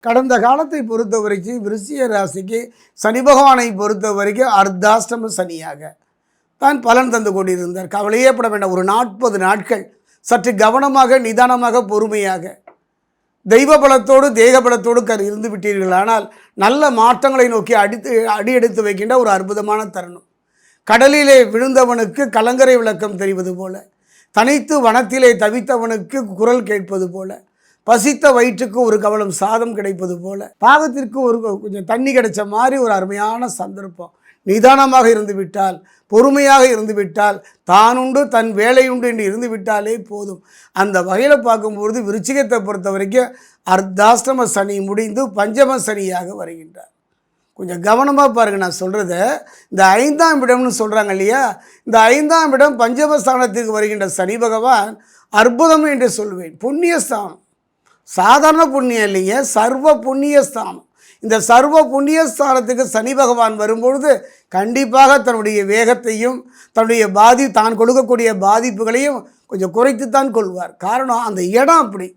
கடந்த காலத்தை பொறுத்த வரைக்கும் விருச்சிக ராசிக்கு சனி பகவானை பொறுத்த வரைக்கும் அர்த்தாஷ்டம சனியாக தான் பலன் தந்து கொண்டிருந்தார். கவலையே பட வேண்டாம். ஒரு 40 நாட்கள் சற்று கவனமாக, நிதானமாக, பொறுமையாக தெய்வ பலத்தோடு தேக பலத்தோடு இருந்து விட்டீர்கள். ஆனால் நல்ல மாற்றங்களை நோக்கி அடி எடுத்து வைக்கின்ற ஒரு அற்புதமான தருணம். கடலிலே விழுந்தவனுக்கு கலங்கரை விளக்கம் தெரிவது போல, தனித்து வனத்திலே தவித்தவனுக்கு குரல் கேட்பது போல, பசித்த வயிற்றுக்கு ஒரு கவளம் சாதம் கிடைப்பது போல, பாகத்திற்கு ஒரு கொஞ்சம் தண்ணி கிடைச்ச மாதிரி ஒரு அருமையான சந்தர்ப்பம். நிதானமாக இருந்து விட்டால், பொறுமையாக இருந்து விட்டால், தானுண்டு தன் வேலையுண்டு என்று இருந்து விட்டாலே போதும். அந்த வகையில் பார்க்கும்பொழுது விருச்சிகத்தை பொறுத்த வரைக்கும் அர்த்தாஷ்டம சனி முடிந்து பஞ்சம சனியாக வருகின்றார். கொஞ்சம் கவனமாக பாருங்கள் நான் சொல்கிறத. இந்த 5ஆம் இடம்னு சொல்கிறாங்க இல்லையா, இந்த 5ஆம் இடம் பஞ்சமஸ்தானத்துக்கு வருகின்ற சனி பகவான் அற்புதம் என்று சொல்வேன். புண்ணியஸ்தானம், சாதாரண புண்ணியம் இல்லைங்க, சர்வ புண்ணியஸ்தானம். இந்த சர்வ புண்ணியஸ்தானத்துக்கு சனி பகவான் வரும்பொழுது கண்டிப்பாக தன்னுடைய வேகத்தையும் தான் கொடுக்கக்கூடிய பாதிப்புகளையும் கொஞ்சம் குறைத்துத்தான் கொள்வார். காரணம் அந்த இடம் அப்படி.